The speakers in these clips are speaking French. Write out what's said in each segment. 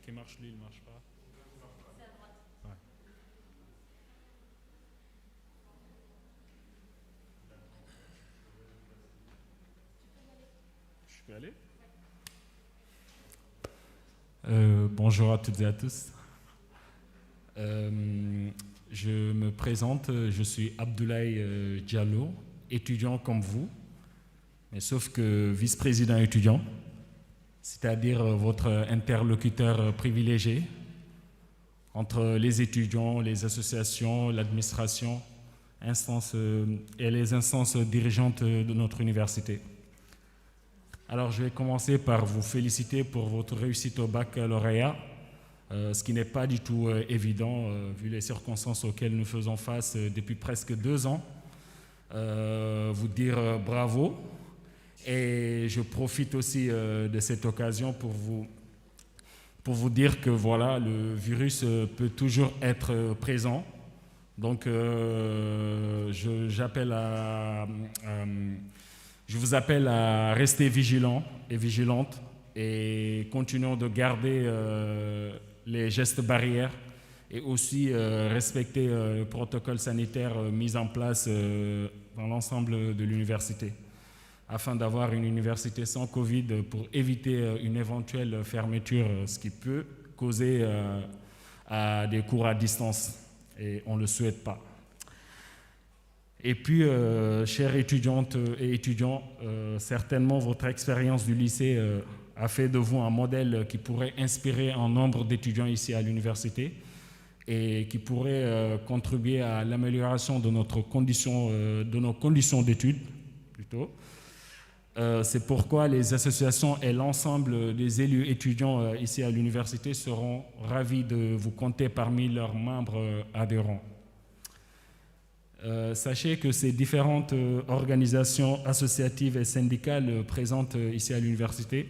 qui marche, lui, il ne marche pas. Ouais. Je peux aller? Bonjour à toutes et à tous. Je me présente, je suis Abdoulaye Diallo, étudiant comme vous, mais sauf que vice-président étudiant, c'est-à-dire votre interlocuteur privilégié entre les étudiants, les associations, l'administration, et les instances dirigeantes de notre université. Alors je vais commencer par vous féliciter pour votre réussite au baccalauréat, ce qui n'est pas du tout évident vu les circonstances auxquelles nous faisons face depuis presque 2 ans. Vous dire bravo, et je profite aussi de cette occasion pour vous dire que voilà, le virus peut toujours être présent. Donc je vous appelle à rester vigilants et vigilantes et continuons de garder les gestes barrières et aussi respecter le protocole sanitaire mis en place dans l'ensemble de l'université afin d'avoir une université sans Covid pour éviter une éventuelle fermeture, ce qui peut causer à des cours à distance et on ne le souhaite pas. Et puis, chères étudiantes et étudiants, certainement votre expérience du lycée a fait de vous un modèle qui pourrait inspirer un nombre d'étudiants ici à l'université et qui pourrait contribuer à l'amélioration de nos conditions d'études, plutôt. C'est pourquoi les associations et l'ensemble des élus étudiants ici à l'université seront ravis de vous compter parmi leurs membres adhérents. Sachez que ces différentes organisations associatives et syndicales présentes ici à l'université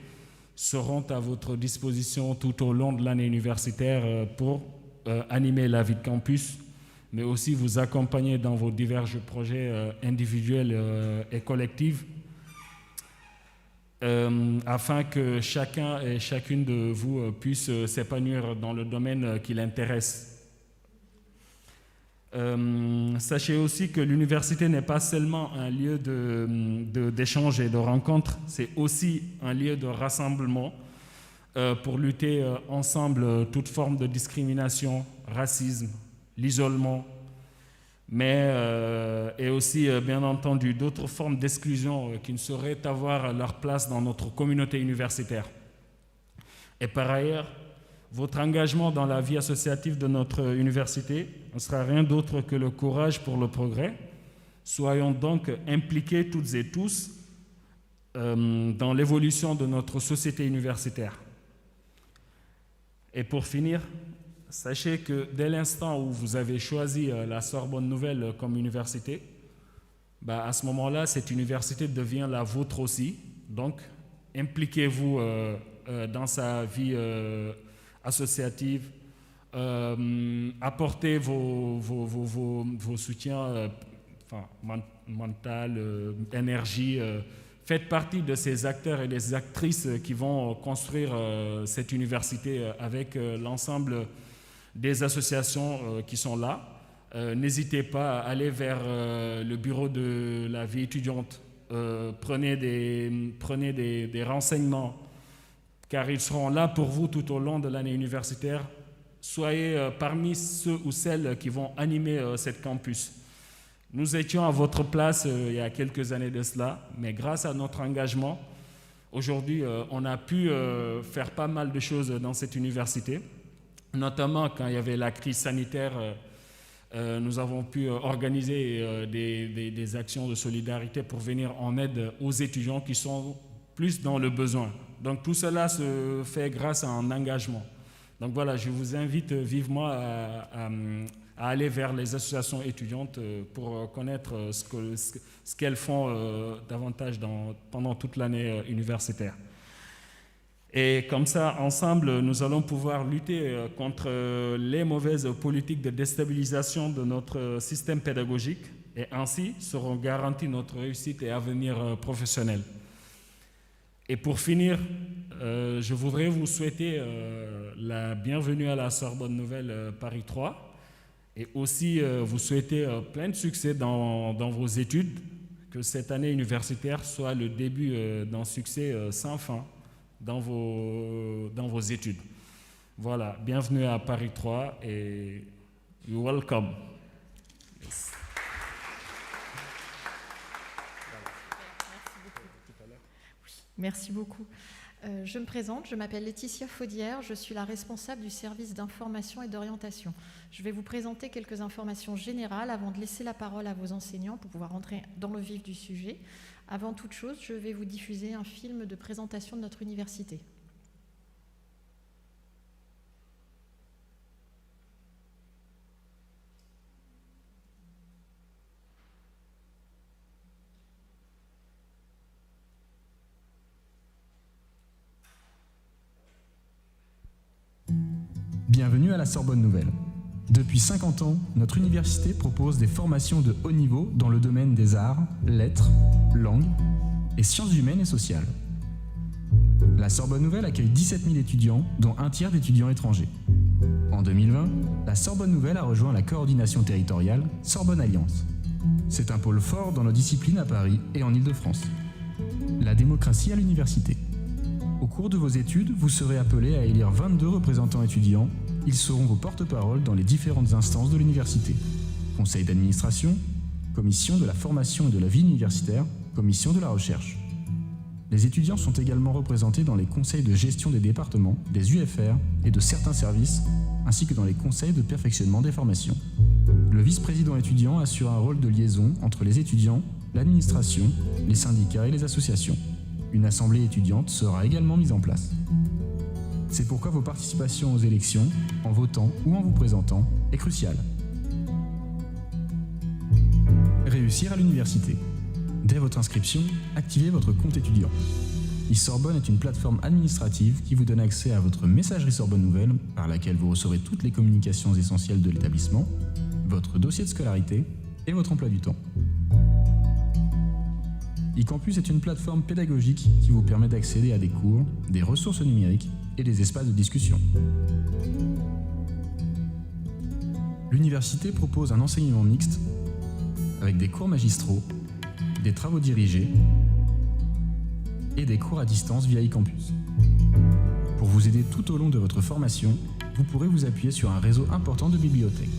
seront à votre disposition tout au long de l'année universitaire pour animer la vie de campus, mais aussi vous accompagner dans vos divers projets individuels et collectifs afin que chacun et chacune de vous puisse s'épanouir dans le domaine qui l'intéresse. Sachez aussi que l'université n'est pas seulement un lieu d'échange et de rencontre, c'est aussi un lieu de rassemblement pour lutter ensemble toute forme de discrimination, racisme, l'isolement, et aussi bien entendu d'autres formes d'exclusion qui ne sauraient avoir leur place dans notre communauté universitaire. Et par ailleurs, votre engagement dans la vie associative de notre université ne sera rien d'autre que le courage pour le progrès. Soyons donc impliqués toutes et tous dans l'évolution de notre société universitaire. Et pour finir, sachez que dès l'instant où vous avez choisi la Sorbonne Nouvelle comme université, à ce moment-là, cette université devient la vôtre aussi. Donc, impliquez-vous dans sa vie associative, apportez vos soutiens mental, énergie, faites partie de ces acteurs et des actrices qui vont construire cette université avec l'ensemble des associations qui sont là. N'hésitez pas à aller vers le bureau de la vie étudiante, prenez des renseignements, car ils seront là pour vous tout au long de l'année universitaire. Soyez parmi ceux ou celles qui vont animer cette campus. Nous étions à votre place il y a quelques années de cela, mais grâce à notre engagement, aujourd'hui, on a pu faire pas mal de choses dans cette université, notamment quand il y avait la crise sanitaire. Nous avons pu organiser des actions de solidarité pour venir en aide aux étudiants qui sont plus dans le besoin. Donc tout cela se fait grâce à un engagement. Donc voilà, je vous invite vivement à aller vers les associations étudiantes pour connaître ce qu'elles font davantage pendant toute l'année universitaire. Et comme ça, ensemble, nous allons pouvoir lutter contre les mauvaises politiques de déstabilisation de notre système pédagogique et ainsi seront garantis notre réussite et avenir professionnel. Et pour finir, je voudrais vous souhaiter la bienvenue à la Sorbonne Nouvelle Paris 3 et aussi vous souhaiter plein de succès dans vos études, que cette année universitaire soit le début d'un succès sans fin dans vos études. Voilà, bienvenue à Paris 3 et you're welcome. Yes. Merci beaucoup. Je me présente, je m'appelle Laetitia Faudière, je suis la responsable du service d'information et d'orientation. Je vais vous présenter quelques informations générales avant de laisser la parole à vos enseignants pour pouvoir entrer dans le vif du sujet. Avant toute chose, je vais vous diffuser un film de présentation de notre université. Bienvenue à la Sorbonne Nouvelle. Depuis 50 ans, notre université propose des formations de haut niveau dans le domaine des arts, lettres, langues et sciences humaines et sociales. La Sorbonne Nouvelle accueille 17 000 étudiants, dont un tiers d'étudiants étrangers. En 2020, la Sorbonne Nouvelle a rejoint la coordination territoriale Sorbonne Alliance. C'est un pôle fort dans nos disciplines à Paris et en Île-de-France. La démocratie à l'université. Au cours de vos études, vous serez appelés à élire 22 représentants étudiants. Ils seront vos porte-parole dans les différentes instances de l'université. Conseil d'administration, commission de la formation et de la vie universitaire, commission de la recherche. Les étudiants sont également représentés dans les conseils de gestion des départements, des UFR et de certains services, ainsi que dans les conseils de perfectionnement des formations. Le vice-président étudiant assure un rôle de liaison entre les étudiants, l'administration, les syndicats et les associations. Une assemblée étudiante sera également mise en place. C'est pourquoi vos participations aux élections, en votant ou en vous présentant, est cruciale. Réussir à l'université. Dès votre inscription, activez votre compte étudiant. eSorbonne est une plateforme administrative qui vous donne accès à votre messagerie Sorbonne Nouvelle, par laquelle vous recevrez toutes les communications essentielles de l'établissement, votre dossier de scolarité et votre emploi du temps. eCampus est une plateforme pédagogique qui vous permet d'accéder à des cours, des ressources numériques et des espaces de discussion. L'université propose un enseignement mixte avec des cours magistraux, des travaux dirigés et des cours à distance via eCampus. Pour vous aider tout au long de votre formation, vous pourrez vous appuyer sur un réseau important de bibliothèques.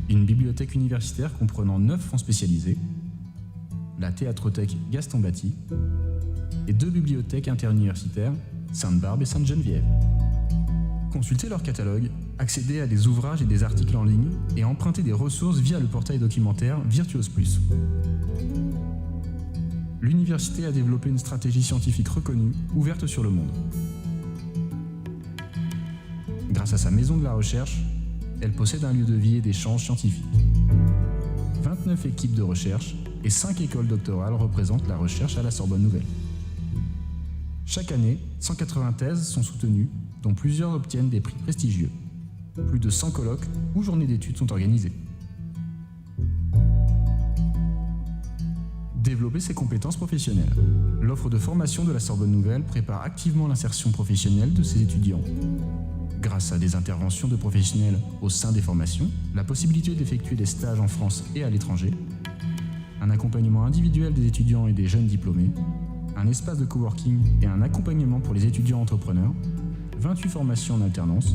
Une bibliothèque universitaire comprenant 9 fonds spécialisés, la Théâtrothèque Gaston Batty et 2 bibliothèques interuniversitaires, Sainte-Barbe et Sainte-Geneviève. Consultez leur catalogue, accédez à des ouvrages et des articles en ligne et empruntez des ressources via le portail documentaire Virtuose Plus. L'université a développé une stratégie scientifique reconnue, ouverte sur le monde. Grâce à sa maison de la recherche, elle possède un lieu de vie et d'échange scientifique. 29 équipes de recherche et 5 écoles doctorales représentent la recherche à la Sorbonne Nouvelle. Chaque année, 180 thèses sont soutenues, dont plusieurs obtiennent des prix prestigieux. Plus de 100 colloques ou journées d'études sont organisées. Développer ses compétences professionnelles. L'offre de formation de la Sorbonne Nouvelle prépare activement l'insertion professionnelle de ses étudiants. Grâce à des interventions de professionnels au sein des formations, la possibilité d'effectuer des stages en France et à l'étranger, un accompagnement individuel des étudiants et des jeunes diplômés, un espace de coworking et un accompagnement pour les étudiants entrepreneurs, 28 formations en alternance,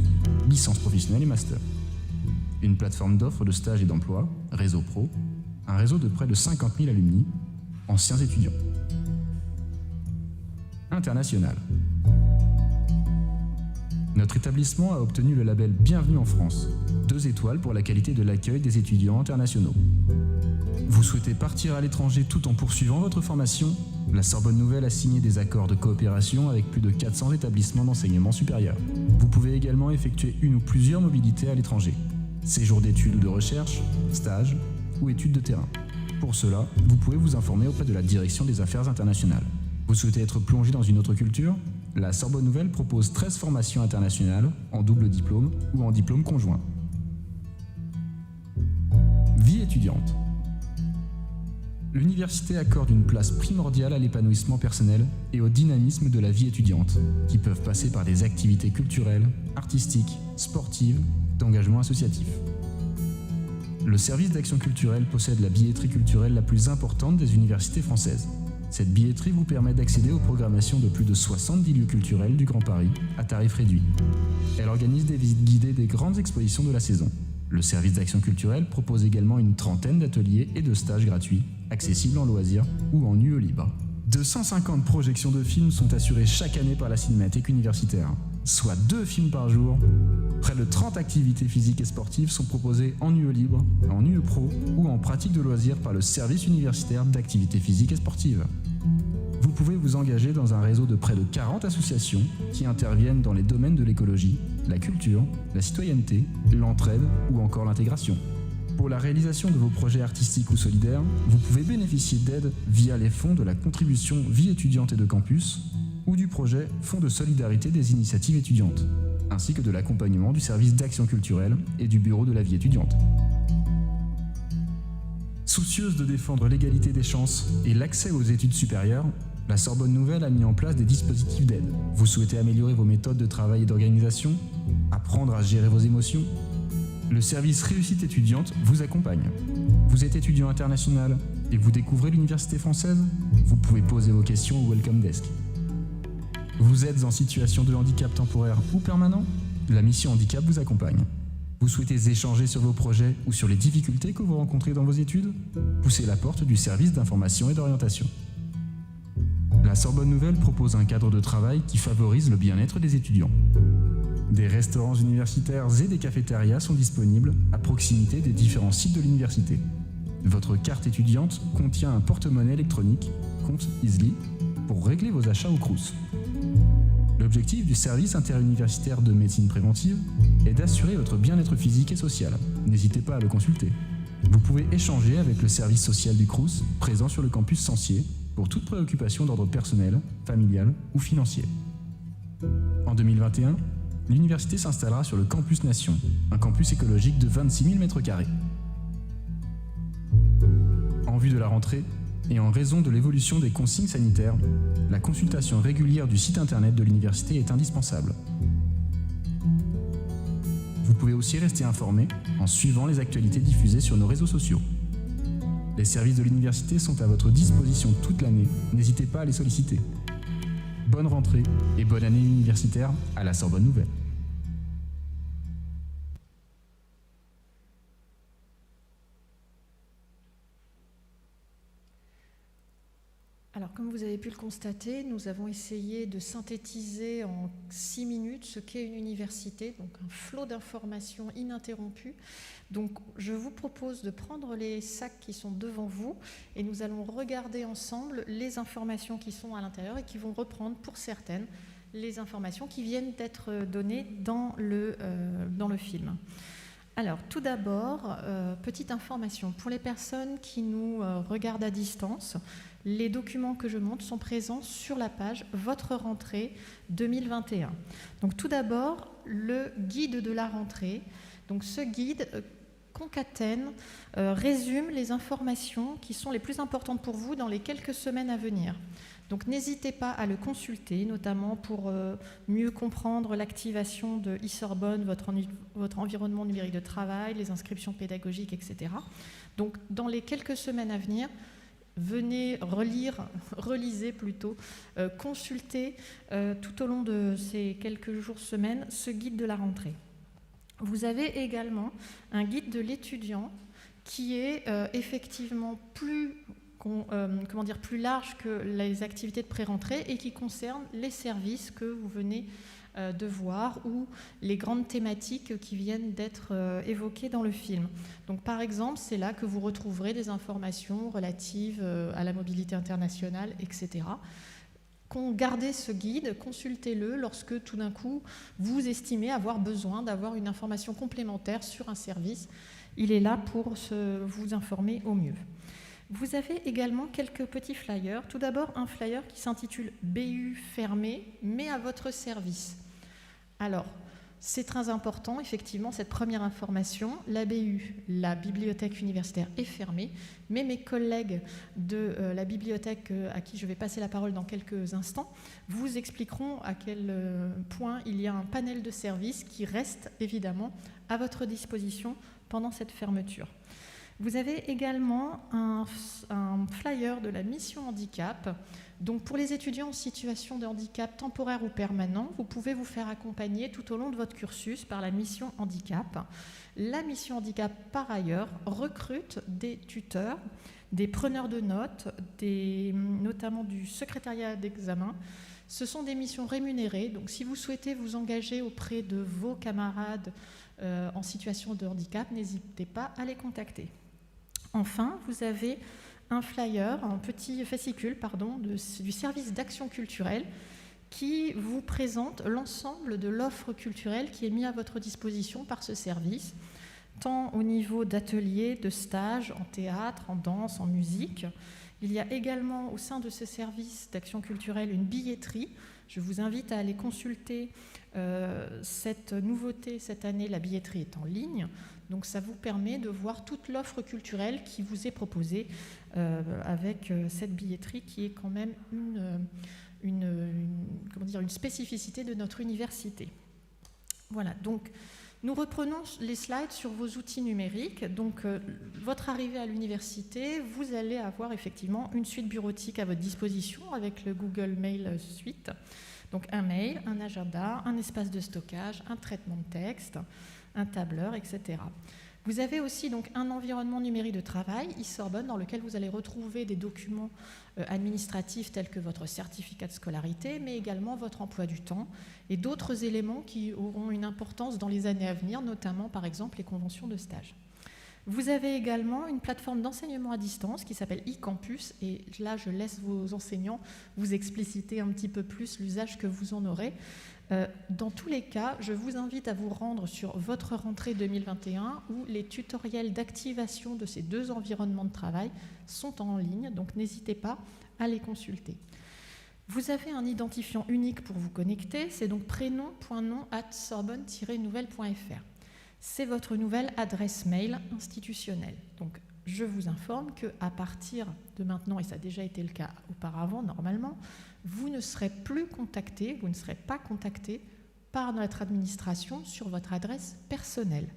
licence professionnelle et master. Une plateforme d'offres de stages et d'emploi, Réseau Pro, un réseau de près de 50 000 alumni, anciens étudiants. International. Notre établissement a obtenu le label Bienvenue en France, 2 étoiles pour la qualité de l'accueil des étudiants internationaux. Vous souhaitez partir à l'étranger tout en poursuivant votre formation? La Sorbonne Nouvelle a signé des accords de coopération avec plus de 400 établissements d'enseignement supérieur. Vous pouvez également effectuer une ou plusieurs mobilités à l'étranger. Séjours d'études ou de recherche, stages ou études de terrain. Pour cela, vous pouvez vous informer auprès de la Direction des Affaires internationales. Vous souhaitez être plongé dans une autre culture? La Sorbonne Nouvelle propose 13 formations internationales en double diplôme ou en diplôme conjoint. Vie étudiante. L'université accorde une place primordiale à l'épanouissement personnel et au dynamisme de la vie étudiante, qui peuvent passer par des activités culturelles, artistiques, sportives, d'engagement associatif. Le service d'action culturelle possède la billetterie culturelle la plus importante des universités françaises. Cette billetterie vous permet d'accéder aux programmations de plus de 70 lieux culturels du Grand Paris à tarif réduit. Elle organise des visites guidées des grandes expositions de la saison. Le service d'action culturelle propose également une trentaine d'ateliers et de stages gratuits, accessibles en loisirs ou en lieu libre. 250 projections de films sont assurées chaque année par la Cinémathèque universitaire, soit 2 films par jour. Près de 30 activités physiques et sportives sont proposées en lieu libre, en UE Pro ou en pratique de loisirs par le service universitaire d'activités physiques et sportives. Vous pouvez vous engager dans un réseau de près de 40 associations qui interviennent dans les domaines de l'écologie, la culture, la citoyenneté, l'entraide ou encore l'intégration. Pour la réalisation de vos projets artistiques ou solidaires, vous pouvez bénéficier d'aide via les fonds de la contribution Vie étudiante et de campus ou du projet Fonds de solidarité des initiatives étudiantes, ainsi que de l'accompagnement du service d'action culturelle et du bureau de la vie étudiante. Soucieuse de défendre l'égalité des chances et l'accès aux études supérieures, la Sorbonne Nouvelle a mis en place des dispositifs d'aide. Vous souhaitez améliorer vos méthodes de travail et d'organisation, apprendre à gérer vos émotions? Le service Réussite étudiante vous accompagne. Vous êtes étudiant international et vous découvrez l'université française? Vous pouvez poser vos questions au Welcome Desk. Vous êtes en situation de handicap temporaire ou permanent? La mission handicap vous accompagne. Vous souhaitez échanger sur vos projets ou sur les difficultés que vous rencontrez dans vos études? Poussez la porte du service d'information et d'orientation. La Sorbonne Nouvelle propose un cadre de travail qui favorise le bien-être des étudiants. Des restaurants universitaires et des cafétérias sont disponibles à proximité des différents sites de l'université. Votre carte étudiante contient un porte-monnaie électronique, compte Easly, pour régler vos achats au Crous. L'objectif du service interuniversitaire de médecine préventive est d'assurer votre bien-être physique et social. N'hésitez pas à le consulter. Vous pouvez échanger avec le service social du Crous, présent sur le campus Censier, pour toute préoccupation d'ordre personnel, familial ou financier. En 2021, l'université s'installera sur le campus Nation, un campus écologique de 26 000 m². En vue de la rentrée, et en raison de l'évolution des consignes sanitaires, la consultation régulière du site internet de l'université est indispensable. Vous pouvez aussi rester informé en suivant les actualités diffusées sur nos réseaux sociaux. Les services de l'université sont à votre disposition toute l'année, n'hésitez pas à les solliciter. Bonne rentrée et bonne année universitaire à la Sorbonne Nouvelle. Alors, comme vous avez pu le constater, nous avons essayé de synthétiser en 6 minutes ce qu'est une université, donc un flot d'informations ininterrompu. Donc, je vous propose de prendre les sacs qui sont devant vous et nous allons regarder ensemble les informations qui sont à l'intérieur et qui vont reprendre, pour certaines, les informations qui viennent d'être données dans le film. Alors, tout d'abord, petite information. Pour les personnes qui nous regardent à distance, les documents que je montre sont présents sur la page « Votre rentrée 2021 ». Donc, tout d'abord, le guide de la rentrée. Donc, ce guide concatène, résume les informations qui sont les plus importantes pour vous dans les quelques semaines à venir. Donc n'hésitez pas à le consulter, notamment pour mieux comprendre l'activation de e-Sorbonne, votre environnement numérique de travail, les inscriptions pédagogiques, etc. Donc dans les quelques semaines à venir, venez relisez plutôt, consultez tout au long de ces quelques jours, semaines, ce guide de la rentrée. Vous avez également un guide de l'étudiant qui est effectivement plus large que les activités de pré-rentrée et qui concerne les services que vous venez de voir ou les grandes thématiques qui viennent d'être évoquées dans le film. Donc, par exemple, c'est là que vous retrouverez des informations relatives à la mobilité internationale, etc. Gardez ce guide, consultez-le lorsque tout d'un coup vous estimez avoir besoin d'avoir une information complémentaire sur un service. Il est là pour vous informer au mieux. Vous avez également quelques petits flyers. Tout d'abord, un flyer qui s'intitule « BU fermé, mais à votre service ». Alors, C'est très important, effectivement, cette première information. La BU, la bibliothèque universitaire, est fermée, mais mes collègues de la bibliothèque, à qui je vais passer la parole dans quelques instants, vous expliqueront à quel point il y a un panel de services qui reste évidemment à votre disposition pendant cette fermeture. Vous avez également un flyer de la mission handicap. Donc pour les étudiants en situation de handicap temporaire ou permanent, vous pouvez vous faire accompagner tout au long de votre cursus par la mission handicap. La mission handicap, par ailleurs, recrute des tuteurs, des preneurs de notes, notamment du secrétariat d'examen. Ce sont des missions rémunérées, donc si vous souhaitez vous engager auprès de vos camarades en situation de handicap, n'hésitez pas à les contacter. Enfin, vous avez un flyer, un petit fascicule, du service d'action culturelle qui vous présente l'ensemble de l'offre culturelle qui est mise à votre disposition par ce service, tant au niveau d'ateliers, de stages, en théâtre, en danse, en musique. Il y a également au sein de ce service d'action culturelle une billetterie. Je vous invite à aller consulter cette nouveauté cette année. La billetterie est en ligne, donc ça vous permet de voir toute l'offre culturelle qui vous est proposée avec cette billetterie qui est quand même une spécificité de notre université. Voilà, donc nous reprenons les slides sur vos outils numériques. Donc, votre arrivée à l'université, vous allez avoir effectivement une suite bureautique à votre disposition avec le Google Mail Suite. Donc, un mail, un agenda, un espace de stockage, un traitement de texte, un tableur, etc. Vous avez aussi donc un environnement numérique de travail, e-Sorbonne, dans lequel vous allez retrouver des documents administratifs tels que votre certificat de scolarité, mais également votre emploi du temps et d'autres éléments qui auront une importance dans les années à venir, notamment par exemple les conventions de stage. Vous avez également une plateforme d'enseignement à distance qui s'appelle e-Campus, et là je laisse vos enseignants vous expliciter un petit peu plus l'usage que vous en aurez. Dans tous les cas, je vous invite à vous rendre sur votre rentrée 2021 où les tutoriels d'activation de ces deux environnements de travail sont en ligne, donc n'hésitez pas à les consulter. Vous avez un identifiant unique pour vous connecter, c'est donc prénom.nom@sorbonne-nouvelle.fr. C'est votre nouvelle adresse mail institutionnelle. Donc, je vous informe qu'à partir de maintenant, et ça a déjà été le cas auparavant normalement, vous ne serez pas contacté par notre administration sur votre adresse personnelle.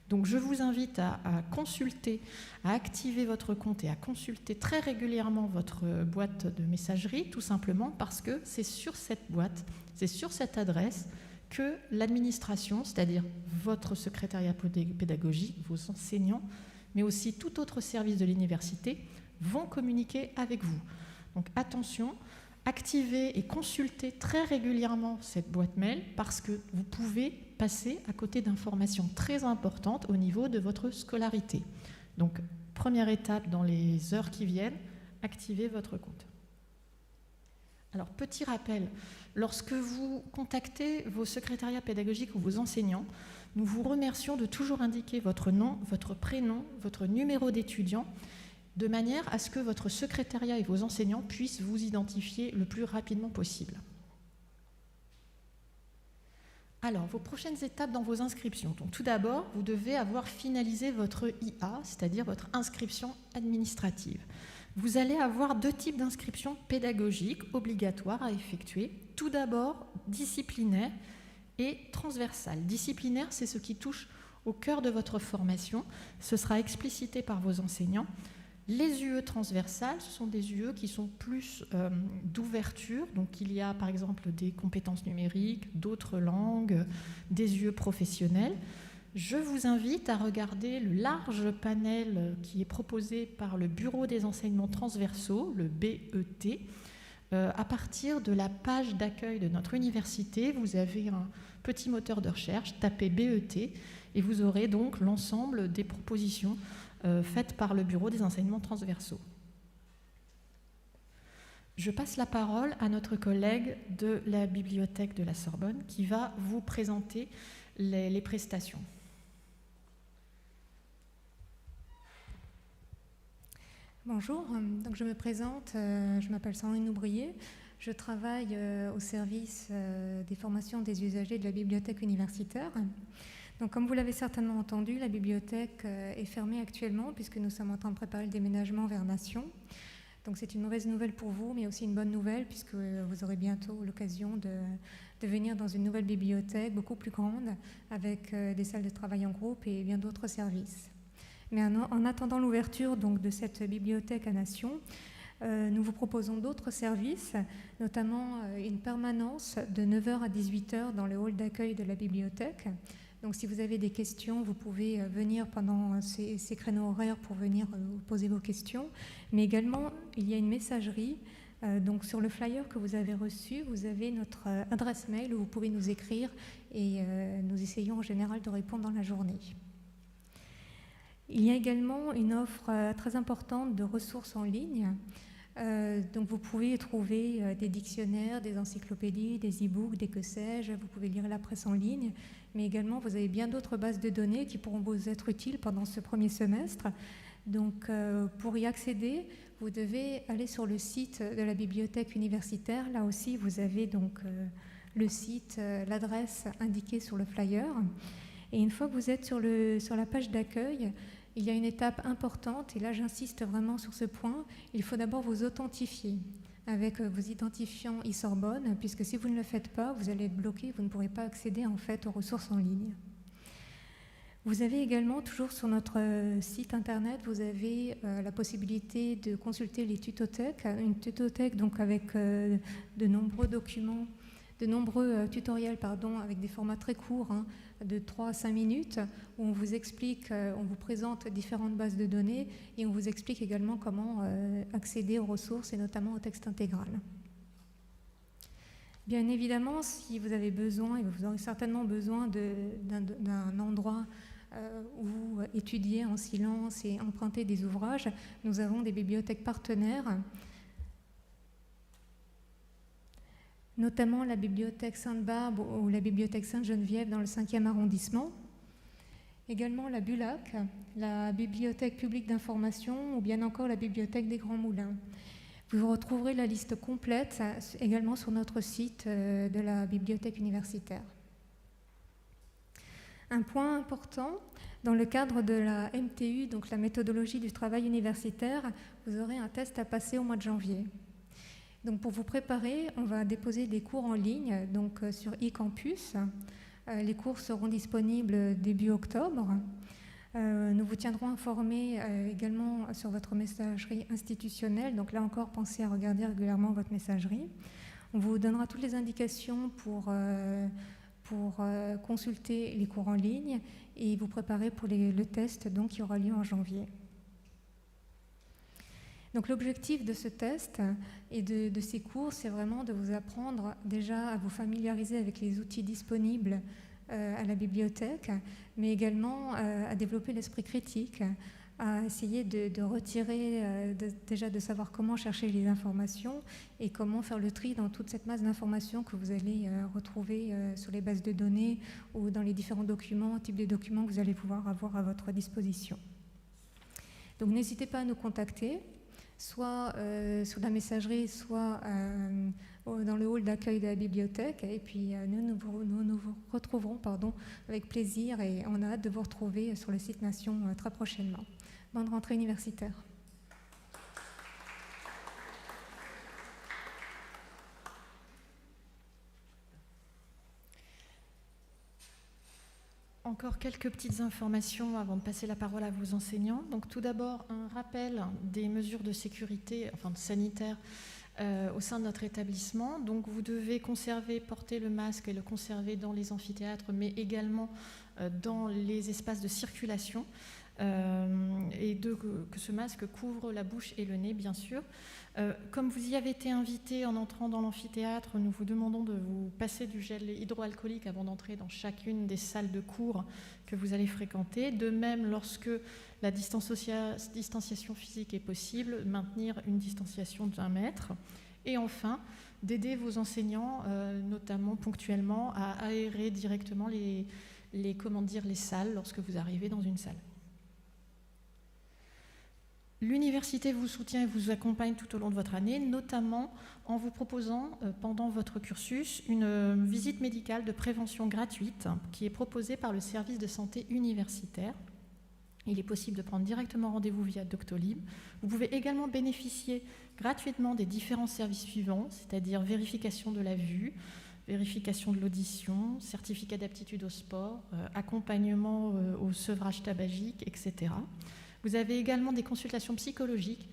Donc je vous invite à consulter, à activer votre compte et à consulter très régulièrement votre boîte de messagerie, tout simplement parce que c'est sur cette boîte, c'est sur cette adresse que l'administration, c'est-à-dire votre secrétariat pédagogique, vos enseignants, mais aussi tout autre service de l'université, vont communiquer avec vous. Donc attention, activez et consultez très régulièrement cette boîte mail parce que vous pouvez passer à côté d'informations très importantes au niveau de votre scolarité. Donc, première étape dans les heures qui viennent, activez votre compte. Alors, petit rappel, lorsque vous contactez vos secrétariats pédagogiques ou vos enseignants, nous vous remercions de toujours indiquer votre nom, votre prénom, votre numéro d'étudiant, de manière à ce que votre secrétariat et vos enseignants puissent vous identifier le plus rapidement possible. Alors, vos prochaines étapes dans vos inscriptions. Donc, tout d'abord, vous devez avoir finalisé votre IA, c'est-à-dire votre inscription administrative. Vous allez avoir deux types d'inscriptions pédagogiques obligatoires à effectuer. Tout d'abord, disciplinaire et transversale. Disciplinaire, c'est ce qui touche au cœur de votre formation. Ce sera explicité par vos enseignants. Les UE transversales, ce sont des UE qui sont plus d'ouverture. Donc, il y a par exemple des compétences numériques, d'autres langues, des UE professionnelles. Je vous invite à regarder le large panel qui est proposé par le Bureau des enseignements transversaux, le BET. À partir de la page d'accueil de notre université, vous avez un petit moteur de recherche, tapez BET, et vous aurez donc l'ensemble des propositions faites par le Bureau des enseignements transversaux. Je passe la parole à notre collègue de la bibliothèque de la Sorbonne qui va vous présenter les prestations. Bonjour, donc je me présente, je m'appelle Sandrine Oubrier, Je travaille au service des formations des usagers de la bibliothèque universitaire. Donc, comme vous l'avez certainement entendu, la bibliothèque est fermée actuellement puisque nous sommes en train de préparer le déménagement vers Nation. Donc c'est une mauvaise nouvelle pour vous, mais aussi une bonne nouvelle puisque vous aurez bientôt l'occasion de venir dans une nouvelle bibliothèque beaucoup plus grande avec des salles de travail en groupe et bien d'autres services. Mais en attendant l'ouverture donc, de cette bibliothèque à Nation, nous vous proposons d'autres services, notamment une permanence de 9h à 18h dans le hall d'accueil de la bibliothèque. Donc si vous avez des questions, vous pouvez venir pendant ces créneaux horaires pour venir poser vos questions. Mais également, il y a une messagerie. Donc sur le flyer que vous avez reçu, vous avez notre adresse mail où vous pouvez nous écrire et nous essayons en général de répondre dans la journée. Il y a également une offre très importante de ressources en ligne. Donc vous pouvez trouver des dictionnaires, des encyclopédies, des e-books, des que sais-je. Vous pouvez lire la presse en ligne, mais également vous avez bien d'autres bases de données qui pourront vous être utiles pendant ce premier semestre. Donc pour y accéder, vous devez aller sur le site de la bibliothèque universitaire. Là aussi, vous avez donc le site, l'adresse indiquée sur le flyer. Et une fois que vous êtes sur la page d'accueil, il y a une étape importante, et là j'insiste vraiment sur ce point, il faut d'abord vous authentifier avec vos identifiants e-Sorbonne, puisque si vous ne le faites pas, vous allez être bloqué, vous ne pourrez pas accéder en fait aux ressources en ligne. Vous avez également, toujours sur notre site internet, vous avez la possibilité de consulter les tutothèques, une tutothèque donc avec de nombreux documents, de nombreux tutoriels avec des formats très courts, de 3 à 5 minutes, où on vous explique, on vous présente différentes bases de données et on vous explique également comment accéder aux ressources et notamment au texte intégral. Bien évidemment, si vous avez besoin, et vous aurez certainement besoin d'un endroit où étudier en silence et emprunter des ouvrages, nous avons des bibliothèques partenaires, notamment la bibliothèque Sainte-Barbe ou la bibliothèque Sainte-Geneviève dans le 5e arrondissement. Également la BULAC, la bibliothèque publique d'information ou bien encore la bibliothèque des Grands Moulins. Vous retrouverez la liste complète également sur notre site de la bibliothèque universitaire. Un point important, dans le cadre de la MTU, donc la méthodologie du travail universitaire, vous aurez un test à passer au mois de janvier. Donc pour vous préparer, on va déposer des cours en ligne donc sur eCampus. Les cours seront disponibles début octobre. Nous vous tiendrons informés également sur votre messagerie institutionnelle. Donc là encore, pensez à regarder régulièrement votre messagerie. On vous donnera toutes les indications pour consulter les cours en ligne et vous préparer pour le test donc, qui aura lieu en janvier. Donc l'objectif de ce test et de ces cours, c'est vraiment de vous apprendre déjà à vous familiariser avec les outils disponibles à la bibliothèque, mais également à développer l'esprit critique, à essayer de retirer, déjà de savoir comment chercher les informations et comment faire le tri dans toute cette masse d'informations que vous allez retrouver sur les bases de données ou dans les différents documents, types de documents que vous allez pouvoir avoir à votre disposition. Donc n'hésitez pas à nous contacter, soit sur la messagerie, soit dans le hall d'accueil de la bibliothèque. Et puis nous vous retrouverons avec plaisir et on a hâte de vous retrouver sur le site Nation très prochainement. Bonne rentrée universitaire. Encore quelques petites informations avant de passer la parole à vos enseignants. Donc, tout d'abord, un rappel des mesures de sécurité, sanitaires, au sein de notre établissement. Donc, vous devez porter le masque et le conserver dans les amphithéâtres, mais également dans les espaces de circulation. Et que ce masque couvre la bouche et le nez, bien sûr. Comme vous y avez été invité en entrant dans l'amphithéâtre, nous vous demandons de vous passer du gel hydroalcoolique avant d'entrer dans chacune des salles de cours que vous allez fréquenter. De même, lorsque la distanciation physique est possible, maintenir une distanciation d'1 mètre. Et enfin, d'aider vos enseignants, notamment ponctuellement, à aérer directement les salles lorsque vous arrivez dans une salle. L'université vous soutient et vous accompagne tout au long de votre année, notamment en vous proposant, pendant votre cursus, une visite médicale de prévention gratuite qui est proposée par le service de santé universitaire. Il est possible de prendre directement rendez-vous via Doctolib. Vous pouvez également bénéficier gratuitement des différents services suivants, c'est-à-dire vérification de la vue, vérification de l'audition, certificat d'aptitude au sport, accompagnement au sevrage tabagique, etc. Vous avez également des consultations psychologiques.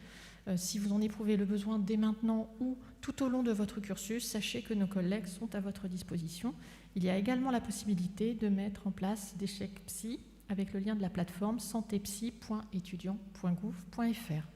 Si vous en éprouvez le besoin dès maintenant ou tout au long de votre cursus, sachez que nos collègues sont à votre disposition. Il y a également la possibilité de mettre en place des chèques psy avec le lien de la plateforme santépsy.étudiant.gouv.fr.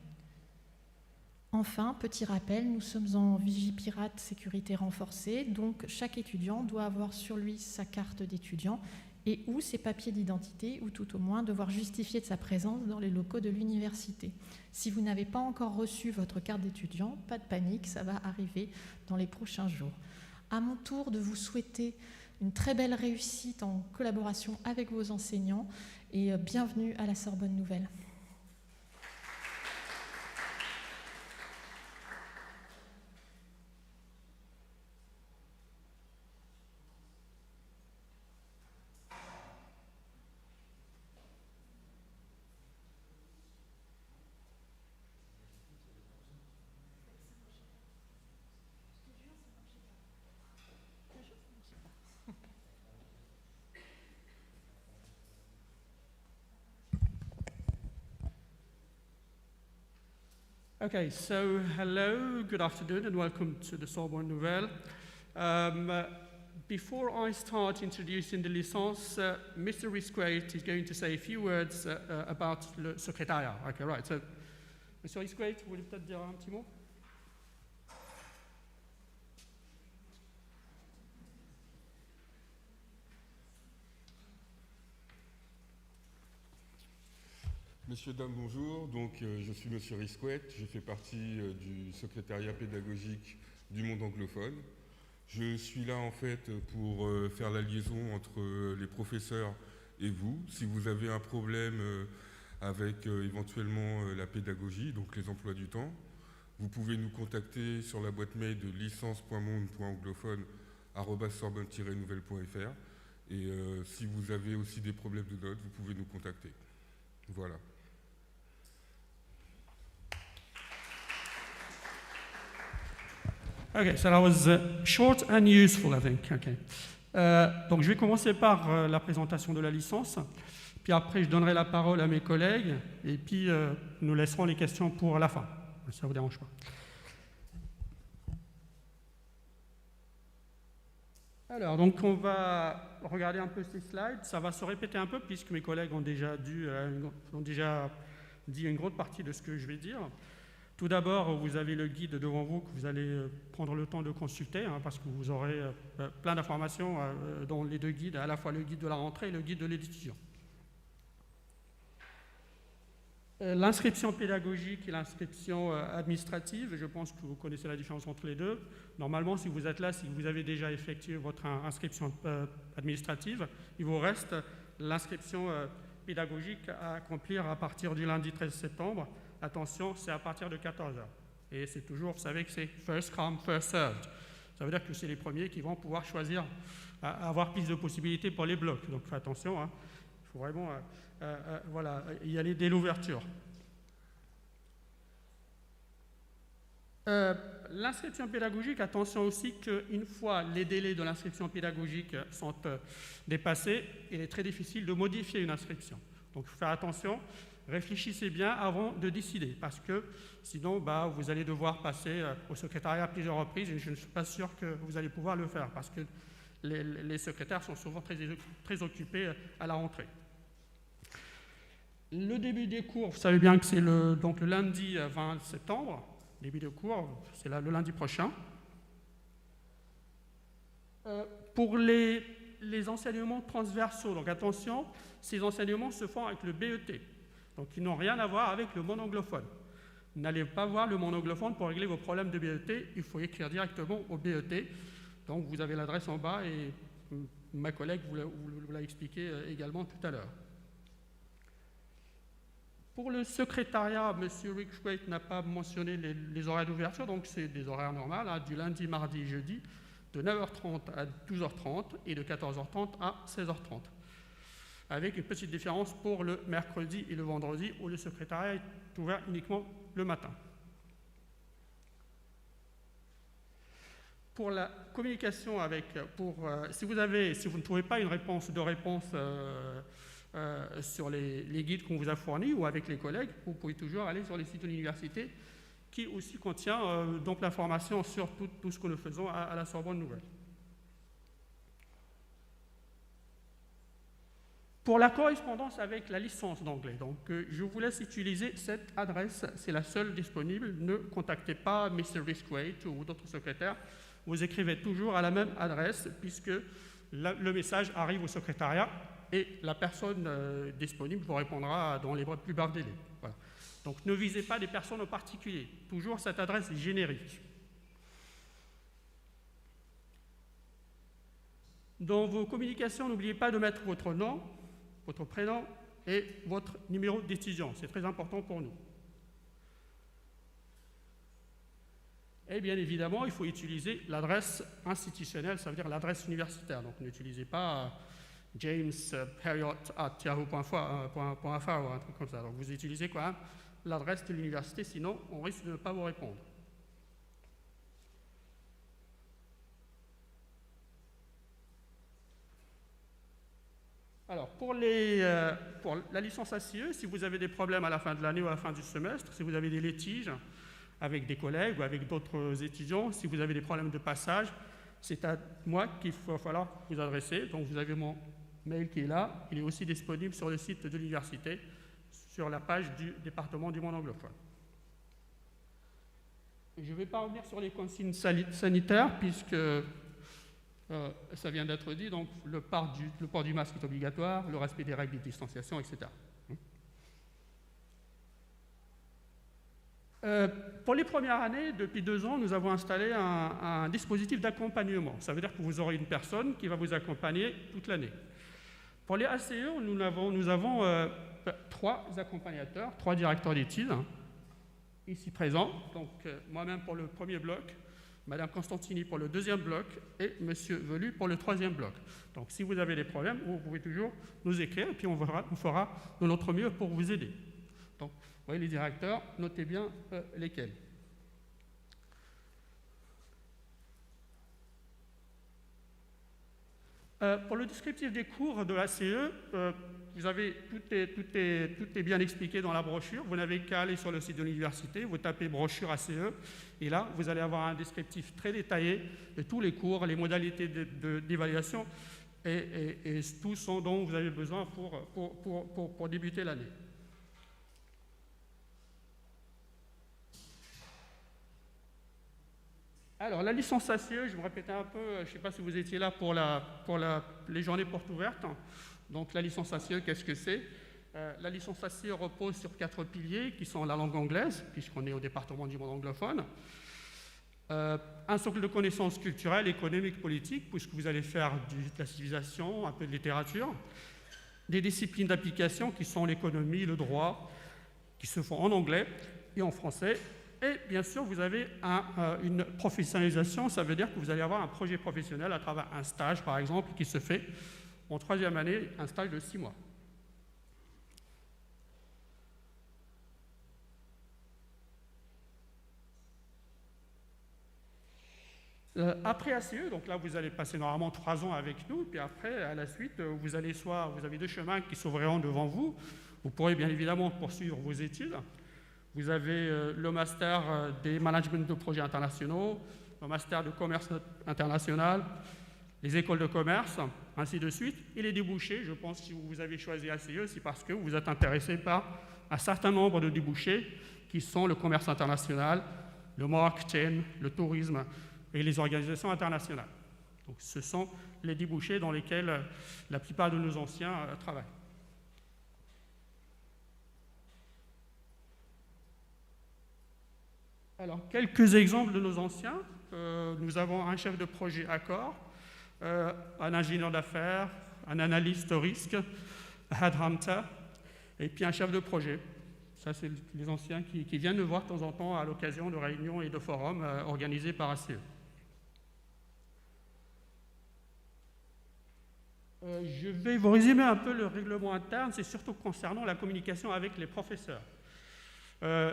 Enfin, petit rappel, nous sommes en Vigipirate sécurité renforcée, donc chaque étudiant doit avoir sur lui sa carte d'étudiant et ou ses papiers d'identité, ou tout au moins devoir justifier de sa présence dans les locaux de l'université. Si vous n'avez pas encore reçu votre carte d'étudiant, pas de panique, ça va arriver dans les prochains jours. À mon tour de vous souhaiter une très belle réussite en collaboration avec vos enseignants et bienvenue à la Sorbonne Nouvelle. Okay, so hello, good afternoon, and welcome to the Sorbonne Nouvelle. Before I start introducing the licence, Mr. Risquate is going to say a few words about le secrétariat. Okay, right. So, Mr. Risquate, vous voulez peut-être dire un petit mot? Messieurs, dames, bonjour. Donc, je suis Monsieur Risquette. Je fais partie du secrétariat pédagogique du monde anglophone. Je suis là, en fait, pour faire la liaison entre les professeurs et vous. Si vous avez un problème avec éventuellement la pédagogie, donc les emplois du temps, vous pouvez nous contacter sur la boîte mail de licence.monde.anglophone@sorbonne-nouvelle.fr. Et si vous avez aussi des problèmes de notes, vous pouvez nous contacter. Voilà. Okay, so that was short and useful, I think. Okay. Donc je vais commencer par la présentation de la licence, puis après je donnerai la parole à mes collègues, et puis nous laisserons les questions pour la fin, si ça ne vous dérange pas. Alors, donc on va regarder un peu ces slides, ça va se répéter un peu puisque mes collègues ont déjà dit une grande partie de ce que je vais dire. Tout d'abord, vous avez le guide devant vous que vous allez prendre le temps de consulter, parce que vous aurez plein d'informations dans les deux guides, à la fois le guide de la rentrée et le guide de l'étudiant. L'inscription pédagogique et l'inscription administrative, je pense que vous connaissez la différence entre les deux. Normalement, si vous êtes là, si vous avez déjà effectué votre inscription administrative, il vous reste l'inscription pédagogique à accomplir à partir du lundi 13 septembre. Attention, c'est à partir de 14h. Et c'est toujours, vous savez que c'est first come, first served. Ça veut dire que c'est les premiers qui vont pouvoir choisir, avoir plus de possibilités pour les blocs. Donc faites attention, il faut vraiment y aller dès l'ouverture. L'inscription pédagogique, attention aussi qu'une fois les délais de l'inscription pédagogique sont dépassés, il est très difficile de modifier une inscription. Donc il faut faire attention. Réfléchissez bien avant de décider, parce que sinon, vous allez devoir passer au secrétariat à plusieurs reprises et je ne suis pas sûr que vous allez pouvoir le faire, parce que les secrétaires sont souvent très occupés à la rentrée. Le début des cours, vous savez bien que c'est le lundi 20 septembre, début de cours, c'est le lundi prochain. Pour les enseignements transversaux, donc attention, ces enseignements se font avec le BET. Donc, ils n'ont rien à voir avec le monde anglophone. N'allez pas voir le monde anglophone pour régler vos problèmes de BET. Il faut écrire directement au BET. Donc, vous avez l'adresse en bas et ma collègue vous l'a expliqué également tout à l'heure. Pour le secrétariat, M. Rick n'a pas mentionné les horaires d'ouverture, donc c'est des horaires normaux, hein, du lundi, mardi, jeudi, de 9h30 à 12h30 et de 14h30 à 16h30. Avec une petite différence pour le mercredi et le vendredi, où le secrétariat est ouvert uniquement le matin. Pour la communication si vous ne trouvez pas une réponse sur les guides qu'on vous a fournis ou avec les collègues, vous pouvez toujours aller sur les sites de l'université qui aussi contient donc l'information sur tout ce que nous faisons à la Sorbonne Nouvelle. Pour la correspondance avec la licence d'anglais, donc je vous laisse utiliser cette adresse, c'est la seule disponible. Ne contactez pas Mr. Risquate ou d'autres secrétaires. Vous écrivez toujours à la même adresse puisque le message arrive au secrétariat et la personne disponible vous répondra dans les plus brefs délais. Voilà. Donc ne visez pas des personnes en particulier, toujours cette adresse générique. Dans vos communications, n'oubliez pas de mettre votre nom, votre prénom et votre numéro d'étudiant. C'est très important pour nous. Et bien évidemment, il faut utiliser l'adresse institutionnelle, ça veut dire l'adresse universitaire. Donc n'utilisez pas james.harriot@yahoo.fr ou un truc comme ça. Donc vous utilisez quand même l'adresse de l'université, sinon on risque de ne pas vous répondre. Alors, pour la licence ACE, si vous avez des problèmes à la fin de l'année ou à la fin du semestre, si vous avez des litiges avec des collègues ou avec d'autres étudiants, si vous avez des problèmes de passage, c'est à moi qu'il va falloir vous adresser. Donc, vous avez mon mail qui est là. Il est aussi disponible sur le site de l'université, sur la page du département du monde anglophone. Je ne vais pas revenir sur les consignes sanitaires, puisque ça vient d'être dit, donc le port du masque est obligatoire, le respect des règles de distanciation, etc. Pour les premières années, depuis 2 ans, nous avons installé un dispositif d'accompagnement. Ça veut dire que vous aurez une personne qui va vous accompagner toute l'année. Pour les ACE, nous avons 3 accompagnateurs, 3 directeurs d'études, ici présents. Donc moi-même pour le premier bloc, Madame Constantini pour le 2e bloc et Monsieur Velu pour le 3e bloc. Donc si vous avez des problèmes, vous pouvez toujours nous écrire et puis on fera de notre mieux pour vous aider. Donc vous voyez les directeurs, notez bien lesquels. Pour le descriptif des cours de l'ACE, vous avez, tout est bien expliqué dans la brochure. Vous n'avez qu'à aller sur le site de l'université, vous tapez brochure ACE, et là, vous allez avoir un descriptif très détaillé de tous les cours, les modalités d'évaluation et tout ce dont vous avez besoin pour débuter l'année. Alors, la licence ACE, je me répétais un peu, je ne sais pas si vous étiez là pour les journées portes ouvertes. Donc, la licence ACE, qu'est-ce que c'est? La licence ACE repose sur 4 piliers qui sont la langue anglaise, puisqu'on est au département du monde anglophone, un socle de connaissances culturelles, économiques, politiques, puisque vous allez faire de la civilisation, un peu de littérature, des disciplines d'application qui sont l'économie, le droit, qui se font en anglais et en français. Et bien sûr, vous avez une professionnalisation, ça veut dire que vous allez avoir un projet professionnel à travers un stage, par exemple, qui se fait en 3e année, un stage de 6 mois. Après ACE, donc là, vous allez passer normalement 3 ans avec nous, puis après, à la suite, vous avez 2 chemins qui s'ouvriront devant vous. Vous pourrez bien évidemment poursuivre vos études. Vous avez le master des management de projets internationaux, le master de commerce international, les écoles de commerce, ainsi de suite, et les débouchés. Je pense que si vous avez choisi ACE, c'est parce que vous êtes intéressé par un certain nombre de débouchés qui sont le commerce international, le marketing, le tourisme et les organisations internationales. Donc, ce sont les débouchés dans lesquels la plupart de nos anciens travaillent. Alors, quelques exemples de nos anciens. Nous avons un chef de projet Accor, un ingénieur d'affaires, un analyste risque, un headhunter, et puis un chef de projet. Ça, c'est les anciens qui viennent me voir de temps en temps à l'occasion de réunions et de forums organisés par ACE. Je vais vous résumer un peu le règlement interne, c'est surtout concernant la communication avec les professeurs.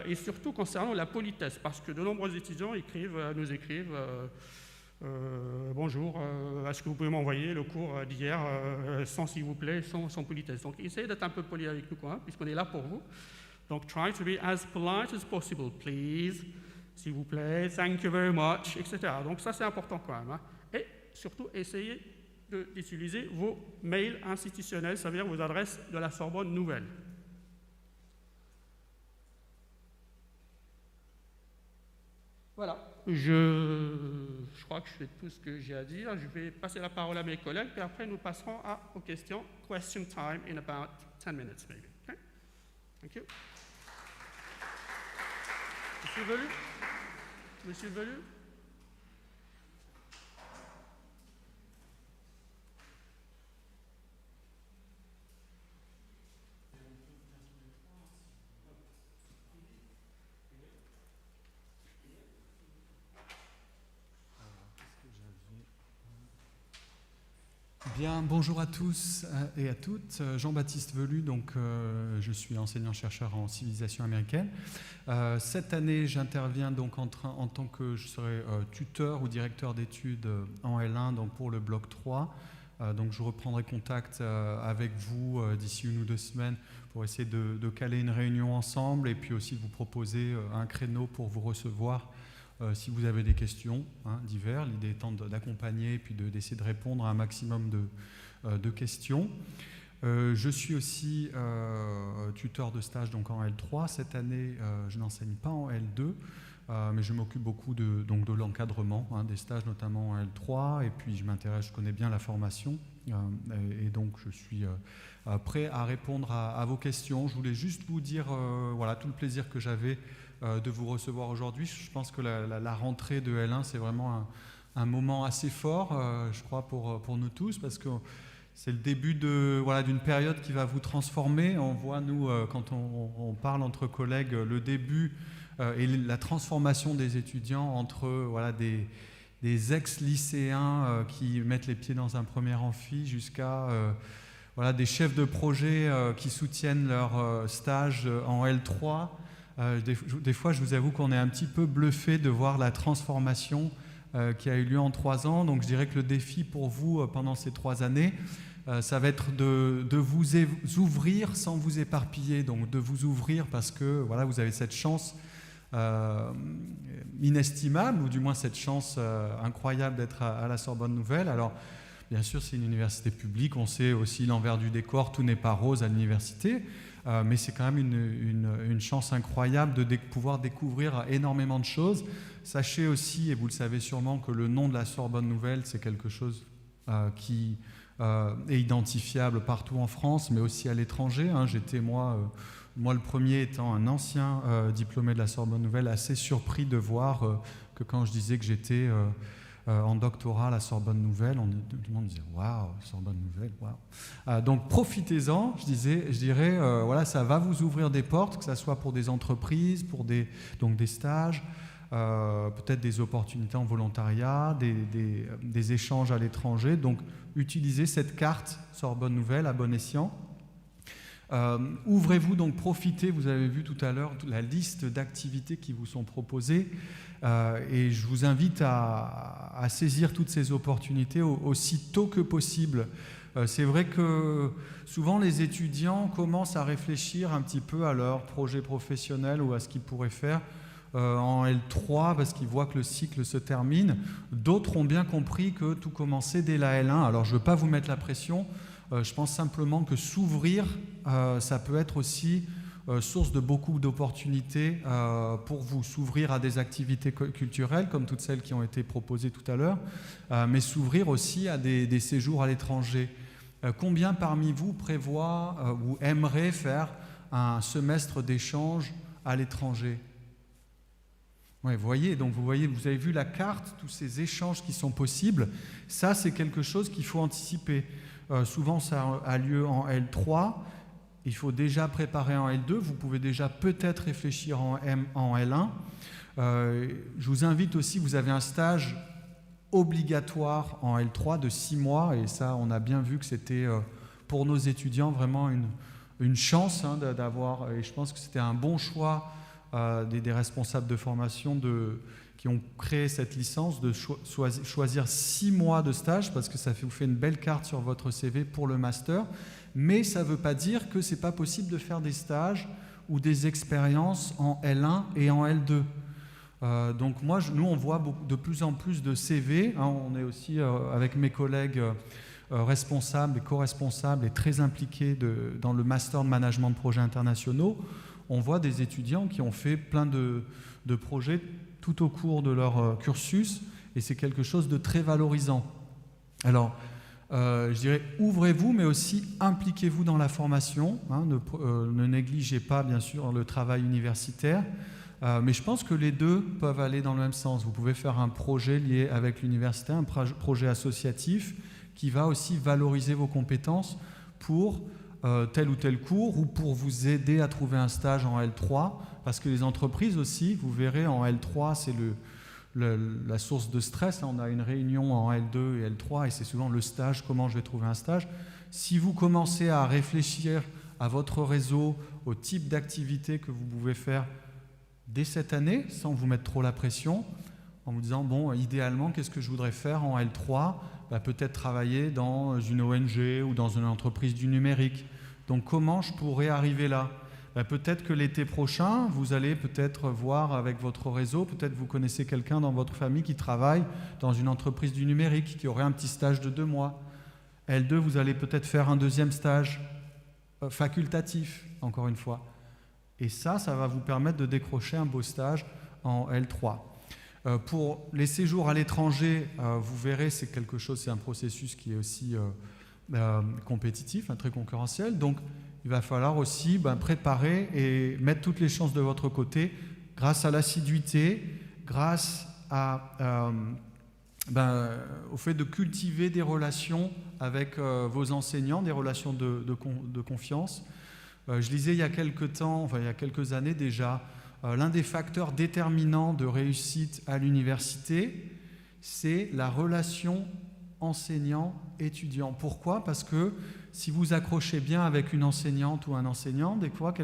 Et surtout concernant la politesse, parce que de nombreux étudiants nous écrivent bonjour, est-ce que vous pouvez m'envoyer le cours d'hier sans s'il vous plaît, sans politesse. Donc essayez d'être un peu poli avec nous, puisqu'on est là pour vous. Donc try to be as polite as possible, please, s'il vous plaît, thank you very much, etc. Donc ça c'est important quand même. Et surtout essayez d'utiliser vos mails institutionnels, ça veut dire vos adresses de la Sorbonne Nouvelle. Voilà, je crois que je fais tout ce que j'ai à dire. Je vais passer la parole à mes collègues, puis après nous passerons aux questions. Question time in about 10 minutes, maybe. Okay? Thank you. Monsieur Velu? Monsieur Velu? Bien, bonjour à tous et à toutes. Jean-Baptiste Velu, donc je suis enseignant-chercheur en civilisation américaine. Cette année, j'interviens donc en tant que je serai tuteur ou directeur d'études en L1 donc pour le bloc 3. Donc je reprendrai contact avec vous d'ici 1 ou 2 semaines pour essayer de caler une réunion ensemble et puis aussi de vous proposer un créneau pour vous recevoir si vous avez des questions divers, l'idée étant d'accompagner et puis d'essayer de répondre à un maximum de questions. Je suis aussi tuteur de stage donc en L3. Cette année, je n'enseigne pas en L2, mais je m'occupe beaucoup de l'encadrement des stages, notamment en L3. Et puis je connais bien la formation et donc je suis prêt à répondre à vos questions. Je voulais juste vous dire voilà, tout le plaisir que j'avais de vous recevoir aujourd'hui. Je pense que la rentrée de L1, c'est vraiment un moment assez fort, je crois, pour nous tous, parce que c'est le début d'une période qui va vous transformer. On voit, nous, quand on parle entre collègues, le début et la transformation des étudiants entre des ex-lycéens qui mettent les pieds dans un premier amphi jusqu'à des chefs de projet qui soutiennent leur stage en L3. Des fois, je vous avoue qu'on est un petit peu bluffé de voir la transformation qui a eu lieu en 3 ans. Donc, je dirais que le défi pour vous pendant ces 3 années, ça va être de vous ouvrir sans vous éparpiller. Donc, de vous ouvrir parce que vous avez cette chance inestimable, ou du moins cette chance incroyable d'être à la Sorbonne Nouvelle. Alors, bien sûr, c'est une université publique. On sait aussi l'envers du décor. Tout n'est pas rose à l'université. Mais c'est quand même une chance incroyable de pouvoir découvrir énormément de choses. Sachez aussi, et vous le savez sûrement, que le nom de la Sorbonne Nouvelle, c'est quelque chose qui est identifiable partout en France, mais aussi à l'étranger. J'étais, moi le premier étant un ancien diplômé de la Sorbonne Nouvelle, assez surpris de voir que quand je disais que j'étais en doctorat à la Sorbonne Nouvelle, tout le monde disait « Waouh, Sorbonne Nouvelle, waouh ». Donc profitez-en, je dirais, ça va vous ouvrir des portes, que ce soit pour des entreprises, pour des stages, peut-être des opportunités en volontariat, des échanges à l'étranger. Donc utilisez cette carte Sorbonne Nouvelle à bon escient. Ouvrez-vous, donc profitez, vous avez vu tout à l'heure la liste d'activités qui vous sont proposées et je vous invite à saisir toutes ces opportunités aussi tôt que possible. C'est vrai que souvent les étudiants commencent à réfléchir un petit peu à leur projet professionnel ou à ce qu'ils pourraient faire en L3 parce qu'ils voient que le cycle se termine. D'autres ont bien compris que tout commençait dès la L1. Alors je ne veux pas vous mettre la pression. Je pense simplement que s'ouvrir, ça peut être aussi source de beaucoup d'opportunités pour vous. S'ouvrir à des activités culturelles, comme toutes celles qui ont été proposées tout à l'heure, mais s'ouvrir aussi à des séjours à l'étranger. Combien parmi vous prévoient ou aimeraient faire un semestre d'échange à l'étranger ? Ouais, vous avez vu la carte, tous ces échanges qui sont possibles. Ça, c'est quelque chose qu'il faut anticiper. Souvent, ça a lieu en L3 il faut déjà préparer en L2, vous pouvez déjà peut-être réfléchir en L1. Je vous invite aussi, vous avez un stage obligatoire en L3 de 6 mois, et ça, on a bien vu que c'était pour nos étudiants vraiment une chance d'avoir, et je pense que c'était un bon choix des responsables de formation qui ont créé cette licence, de choisir 6 mois de stage, parce que ça vous fait une belle carte sur votre CV pour le master, mais ça ne veut pas dire que ce n'est pas possible de faire des stages ou des expériences en L1 et en L2. Donc nous, on voit de plus en plus de CV, on est aussi, avec mes collègues responsables et co-responsables et très impliqués dans le master de management de projets internationaux, on voit des étudiants qui ont fait plein de projets tout au cours de leur cursus, et c'est quelque chose de très valorisant. Alors, je dirais, ouvrez-vous, mais aussi impliquez-vous dans la formation, ne négligez pas, bien sûr, le travail universitaire, mais je pense que les deux peuvent aller dans le même sens. Vous pouvez faire un projet lié avec l'université, un projet associatif qui va aussi valoriser vos compétences pour tel ou tel cours, ou pour vous aider à trouver un stage en L3, parce que les entreprises aussi, vous verrez, en L3, c'est la source de stress. On a une réunion en L2 et L3, et c'est souvent le stage, comment je vais trouver un stage. Si vous commencez à réfléchir à votre réseau, au type d'activité que vous pouvez faire dès cette année, sans vous mettre trop la pression, en vous disant, bon, idéalement, qu'est-ce que je voudrais faire en L3 ? Peut-être travailler dans une ONG ou dans une entreprise du numérique. Donc, comment je pourrais arriver là ? Peut-être que l'été prochain, vous allez peut-être voir avec votre réseau, peut-être vous connaissez quelqu'un dans votre famille qui travaille dans une entreprise du numérique, qui aurait un petit stage de 2 mois. L2, vous allez peut-être faire un deuxième stage facultatif, encore une fois. Et ça va vous permettre de décrocher un beau stage en L3. Pour les séjours à l'étranger, vous verrez, c'est un processus qui est aussi compétitif, très concurrentiel. Donc, il va falloir aussi préparer et mettre toutes les chances de votre côté grâce à l'assiduité, grâce au fait de cultiver des relations avec vos enseignants, des relations de confiance. Je lisais il y a quelques années déjà, l'un des facteurs déterminants de réussite à l'université, c'est la relation enseignant-étudiant. Pourquoi ? Parce que si vous accrochez bien avec une enseignante ou un enseignant, des fois,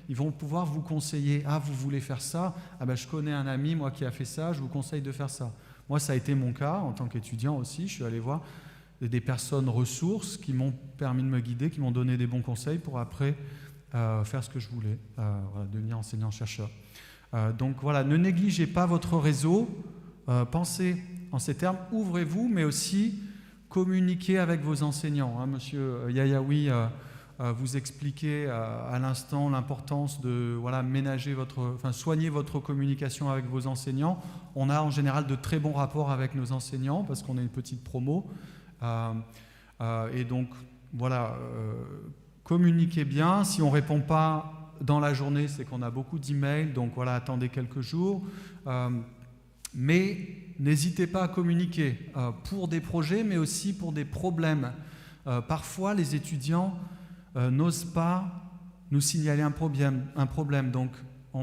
ils vont pouvoir vous conseiller. Ah, vous voulez faire ça ? Je connais un ami, moi, qui a fait ça, je vous conseille de faire ça. Moi, ça a été mon cas en tant qu'étudiant aussi. Je suis allé voir des personnes ressources qui m'ont permis de me guider, qui m'ont donné des bons conseils pour après faire ce que je voulais, devenir enseignant-chercheur. Donc voilà, ne négligez pas votre réseau, pensez en ces termes, ouvrez-vous, mais aussi communiquez avec vos enseignants. Monsieur Yayaoui vous expliquait à l'instant l'importance de soigner votre communication avec vos enseignants. On a en général de très bons rapports avec nos enseignants parce qu'on est une petite promo. Et donc, voilà, communiquez bien. Si on ne répond pas dans la journée, c'est qu'on a beaucoup d'emails, donc voilà, attendez quelques jours. Mais n'hésitez pas à communiquer pour des projets, mais aussi pour des problèmes. Parfois, les étudiants n'osent pas nous signaler un problème. Donc,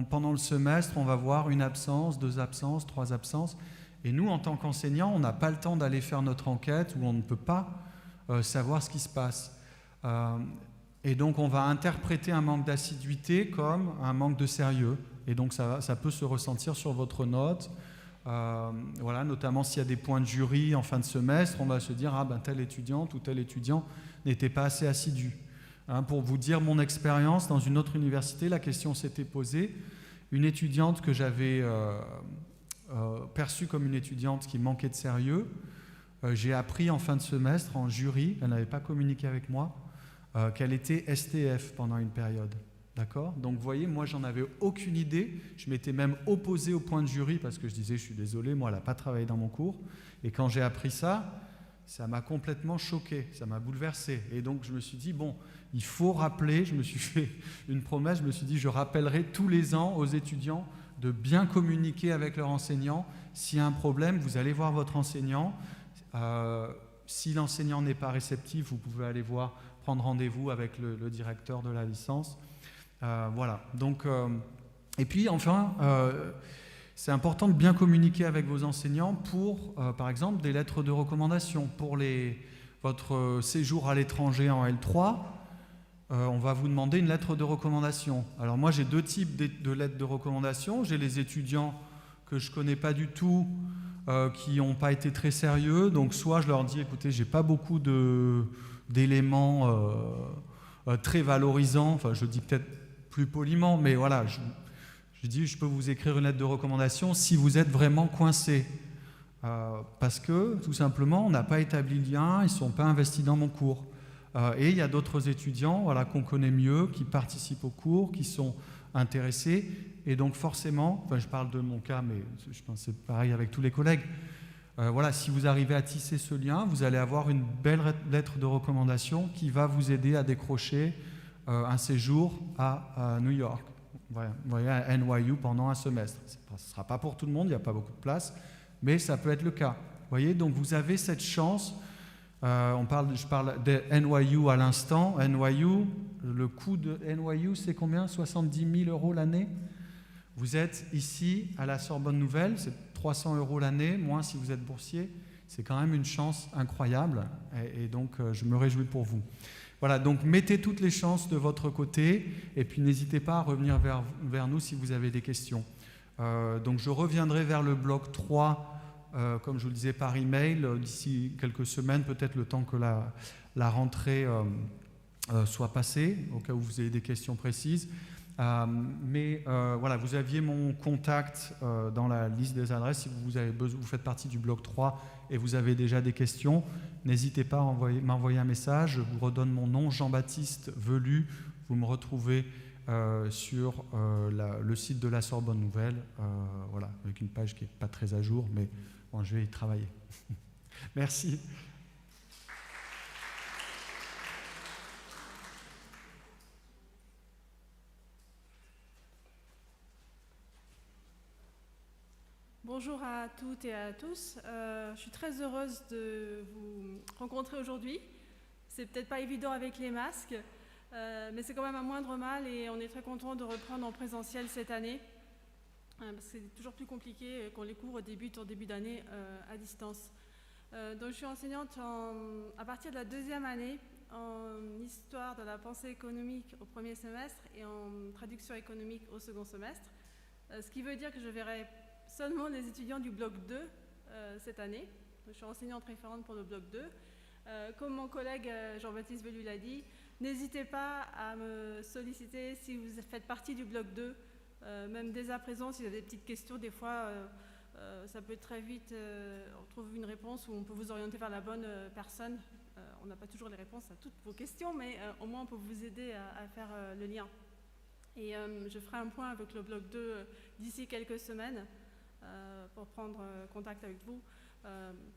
pendant le semestre, on va voir 1 absence, 2 absences, 3 absences. Et nous, en tant qu'enseignants, on n'a pas le temps d'aller faire notre enquête, ou on ne peut pas savoir ce qui se passe. Et donc, on va interpréter un manque d'assiduité comme un manque de sérieux. Et donc, ça peut se ressentir sur votre note. Notamment s'il y a des points de jury en fin de semestre, on va se dire telle étudiante ou tel étudiant n'était pas assez assidu. Pour vous dire mon expérience, dans une autre université, la question s'était posée. Une étudiante que j'avais perçue comme une étudiante qui manquait de sérieux, j'ai appris en fin de semestre, en jury, elle n'avait pas communiqué avec moi, qu'elle était STF pendant une période. D'accord ? Donc, vous voyez, moi, j'en avais aucune idée. Je m'étais même opposé au point de jury parce que je disais, je suis désolé, moi, elle n'a pas travaillé dans mon cours. Et quand j'ai appris ça, ça m'a complètement choqué, ça m'a bouleversé. Et donc, je me suis dit, bon, il faut rappeler, je me suis fait une promesse, je me suis dit, je rappellerai tous les ans aux étudiants de bien communiquer avec leur enseignant. S'il y a un problème, vous allez voir votre enseignant. Si l'enseignant n'est pas réceptif, vous pouvez aller voir prendre rendez-vous avec le directeur de la licence. Voilà. Donc, et puis enfin, c'est important de bien communiquer avec vos enseignants pour, par exemple, des lettres de recommandation. Pour votre séjour à l'étranger en L3, on va vous demander une lettre de recommandation. Alors moi, j'ai deux types de lettres de recommandation. J'ai les étudiants que je ne connais pas du tout, qui n'ont pas été très sérieux. Donc soit je leur dis, écoutez, j'ai pas beaucoup d'éléments très valorisants. Enfin, je dis peut-être plus poliment, mais voilà, je dis, je peux vous écrire une lettre de recommandation si vous êtes vraiment coincé. Parce que, tout simplement, on n'a pas établi le lien, ils ne sont pas investis dans mon cours. Et il y a d'autres étudiants, voilà, qu'on connaît mieux, qui participent au cours, qui sont intéressés. Et donc forcément, enfin, je parle de mon cas, mais je pense que c'est pareil avec tous les collègues, voilà, si vous arrivez à tisser ce lien, vous allez avoir une belle lettre de recommandation qui va vous aider à décrocher un séjour à New York, voilà, vous voyez, à NYU pendant un semestre. Ce ne sera pas pour tout le monde, il n'y a pas beaucoup de place, mais ça peut être le cas. Vous voyez, donc vous avez cette chance. Je parle de NYU à l'instant. NYU, le coût de NYU, c'est combien? 70 000 € l'année. Vous êtes ici à la Sorbonne Nouvelle, c'est 300 € l'année, moins si vous êtes boursier. C'est quand même une chance incroyable et donc je me réjouis pour vous. Voilà, donc mettez toutes les chances de votre côté et puis n'hésitez pas à revenir vers nous si vous avez des questions. Donc je reviendrai vers le bloc 3, comme je vous le disais, par email, d'ici quelques semaines, peut-être le temps que la rentrée soit passée, au cas où vous ayez des questions précises. Voilà, vous aviez mon contact dans la liste des adresses. Si vous faites partie du bloc 3 et vous avez déjà des questions, n'hésitez pas à m'envoyer un message. Je vous redonne mon nom, Jean-Baptiste Velu. Vous me retrouvez sur le site de la Sorbonne Nouvelle, voilà, avec une page qui n'est pas très à jour, mais bon, je vais y travailler. Merci. Bonjour à toutes et à tous. Je suis très heureuse de vous rencontrer aujourd'hui. C'est peut-être pas évident avec les masques, mais c'est quand même un moindre mal et on est très content de reprendre en présentiel cette année. Parce que c'est toujours plus compliqué quand les cours débutent en début d'année à distance. Donc je suis enseignante à partir de la deuxième année en histoire de la pensée économique au premier semestre et en traduction économique au second semestre. Ce qui veut dire que je verrai seulement les étudiants du bloc 2 cette année. Je suis enseignante référente pour le bloc 2. Comme mon collègue Jean-Baptiste Velu l'a dit, n'hésitez pas à me solliciter si vous faites partie du bloc 2. Même dès à présent, si vous avez des petites questions, des fois, ça peut très vite, on trouve une réponse ou on peut vous orienter vers la bonne personne. On n'a pas toujours les réponses à toutes vos questions, mais au moins on peut vous aider à faire le lien. Et je ferai un point avec le bloc 2 d'ici quelques semaines pour prendre contact avec vous,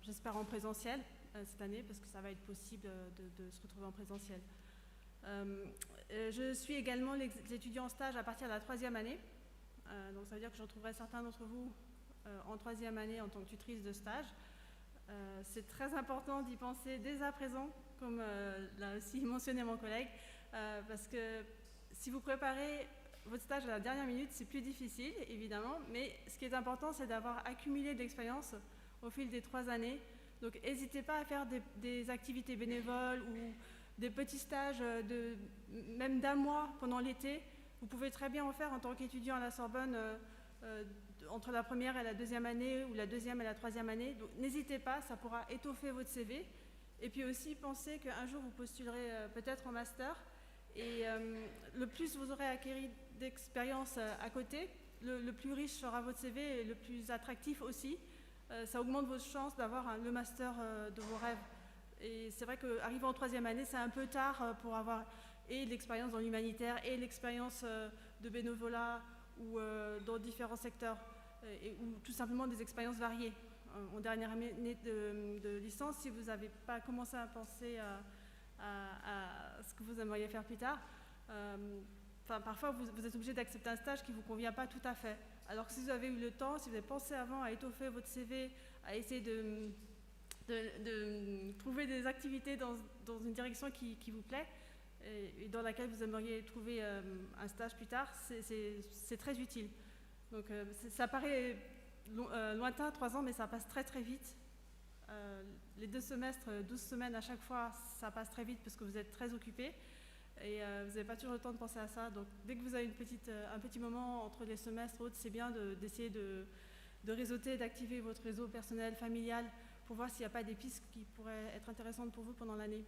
j'espère en présentiel cette année, parce que ça va être possible de se retrouver en présentiel. Je suis également les étudiants en stage à partir de la troisième année. Donc ça veut dire que je retrouverai certains d'entre vous en troisième année en tant que tutrice de stage. C'est très important d'y penser dès à présent, comme l'a aussi mentionné mon collègue, parce que si vous préparez votre stage à la dernière minute, c'est plus difficile, évidemment, mais ce qui est important, c'est d'avoir accumulé de l'expérience au fil des 3 années. Donc n'hésitez pas à faire des activités bénévoles ou des petits stages même d'1 mois pendant l'été. Vous pouvez très bien en faire en tant qu'étudiant à la Sorbonne entre la première et la deuxième année ou la deuxième et la troisième année. Donc n'hésitez pas, ça pourra étoffer votre CV. Et puis aussi pensez qu'un jour vous postulerez peut-être en master. Et le plus vous aurez acquis d'expérience à côté, le plus riche sera votre CV et le plus attractif aussi. Ça augmente vos chances d'avoir le master de vos rêves. Et c'est vrai qu'arriver en troisième année, c'est un peu tard pour avoir et l'expérience dans l'humanitaire et l'expérience de bénévolat ou dans différents secteurs, ou tout simplement des expériences variées. En dernière année de licence, si vous n'avez pas commencé à penser à ce que vous aimeriez faire plus tard, parfois vous êtes obligé d'accepter un stage qui ne vous convient pas tout à fait. Alors que si vous avez eu le temps, si vous avez pensé avant à étoffer votre CV, à essayer de de trouver des activités dans une direction qui vous plaît et dans laquelle vous aimeriez trouver un stage plus tard, c'est très utile. Donc ça paraît lointain, 3 ans, mais ça passe très très vite. Les 2 semestres, 12 semaines à chaque fois, ça passe très vite parce que vous êtes très occupé et vous n'avez pas toujours le temps de penser à ça. Donc dès que vous avez un petit moment entre les semestres, c'est bien d'essayer de réseauter, d'activer votre réseau personnel, familial, pour voir s'il n'y a pas des pistes qui pourraient être intéressantes pour vous pendant l'année.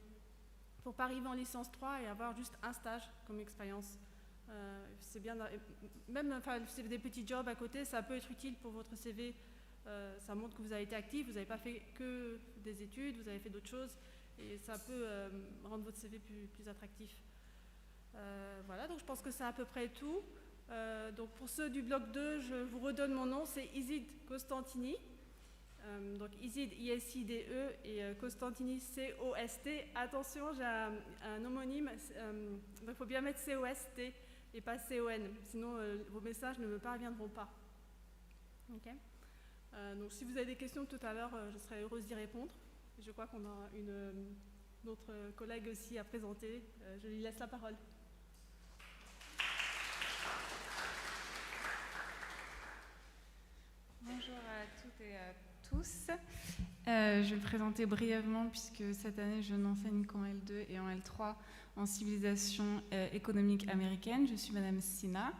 Pour ne pas arriver en licence 3 et avoir juste un stage comme expérience. C'est bien, même si des petits jobs à côté, ça peut être utile pour votre CV. Ça montre que vous avez été actif, vous n'avez pas fait que des études, vous avez fait d'autres choses et ça peut rendre votre CV plus attractif. Voilà, donc je pense que c'est à peu près tout. Donc pour ceux du bloc 2, je vous redonne mon nom, c'est Isid Costantini. Donc Isid, I-S-I-D-E et Costantini, C-O-S-T. Attention, j'ai un homonyme, donc il faut bien mettre C-O-S-T et pas C-O-N, sinon vos messages ne me parviendront pas. Ok. Donc si vous avez des questions tout à l'heure, je serai heureuse d'y répondre. Je crois qu'on a une autre collègue aussi à présenter. Je lui laisse la parole. Bonjour à toutes et à tous. Je vais me présenter brièvement puisque cette année je n'enseigne qu'en L2 et en L3 en civilisation économique américaine. Je suis Madame Sina.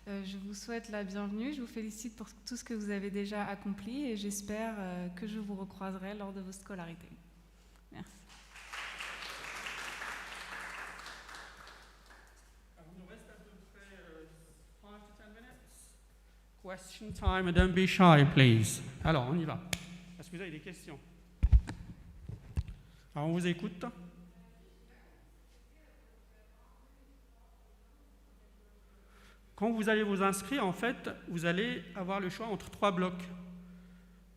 Je vous souhaite la bienvenue. Je vous félicite pour tout ce que vous avez déjà accompli et j'espère que je vous recroiserai lors de vos scolarités. Merci. Il nous reste à peu près 5 to 10 minutes. Question time and don't be shy, please. Alors, on y va. Est-ce que vous avez des questions? Alors, on vous écoute. Quand vous allez vous inscrire, en fait, vous allez avoir le choix entre 3 blocs.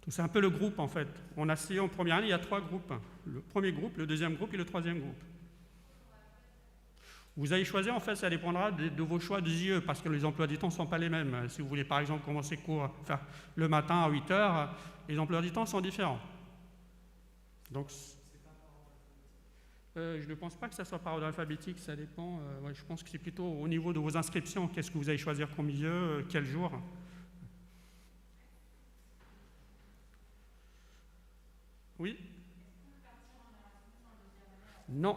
C'est un peu le groupe, en fait. On a essayé en première année, il y a 3 groupes. Le premier groupe, le deuxième groupe et le troisième groupe. Vous allez choisir, en fait, ça dépendra de vos choix de JE, parce que les emplois du temps ne sont pas les mêmes. Si vous voulez, par exemple, commencer cours le matin à 8 h, les emplois du temps sont différents. Donc, je ne pense pas que ça soit par ordre alphabétique, ça dépend. Je pense que c'est plutôt au niveau de vos inscriptions. Qu'est-ce que vous allez choisir comme milieu, quel jour? Oui? Non,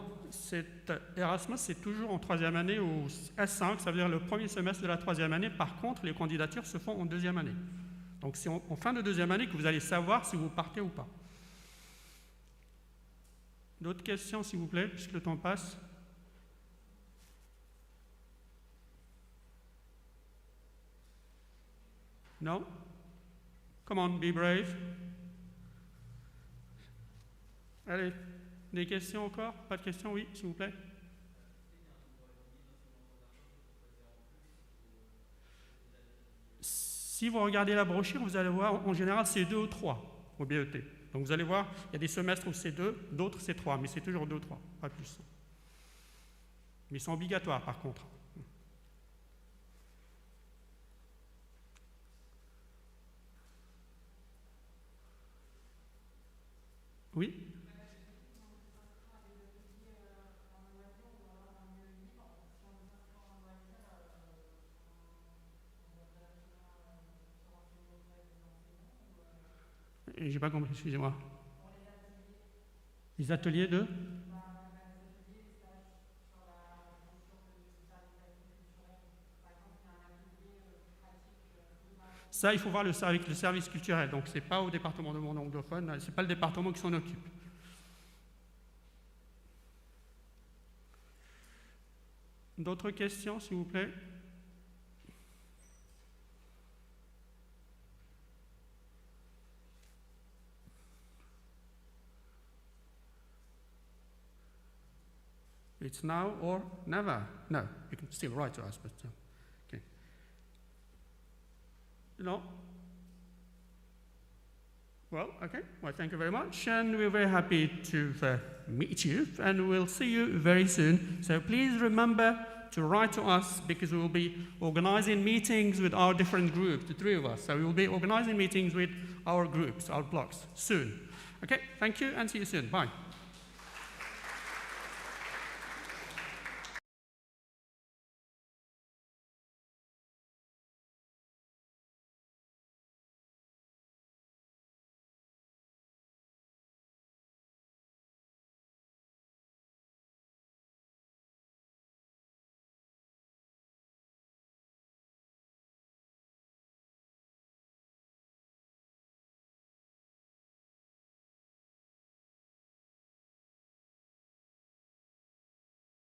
Erasmus, c'est toujours en 3e année ou S5, ça veut dire le premier semestre de la 3e année. Par contre, les candidatures se font en 2e année. Donc, c'est en fin de 2e année que vous allez savoir si vous partez ou pas. D'autres questions, s'il vous plaît, puisque le temps passe? Non? Come on, be brave. Allez, des questions encore? Pas de questions? Oui, s'il vous plaît. Si vous regardez la brochure, vous allez voir, en général, c'est 2 ou 3 au BET. Donc vous allez voir, il y a des semestres où c'est 2, d'autres c'est 3, mais c'est toujours 2 ou 3, pas plus. Mais ils sont obligatoires par contre. Oui? J'ai pas compris, excusez-moi. Les ateliers de? Ça, il faut voir le service culturel. Donc, ce n'est pas au département de monde anglophone, ce n'est pas le département qui s'en occupe. D'autres questions, s'il vous plaît? It's now or never. No, you can still write to us, but okay. No? Well, okay. Well, thank you very much, and we're very happy to meet you, and we'll see you very soon. So please remember to write to us because we will be organizing meetings with our different groups, the 3 of us. So we will be organizing meetings with our groups, our blocks, soon. Okay, thank you and see you soon. Bye.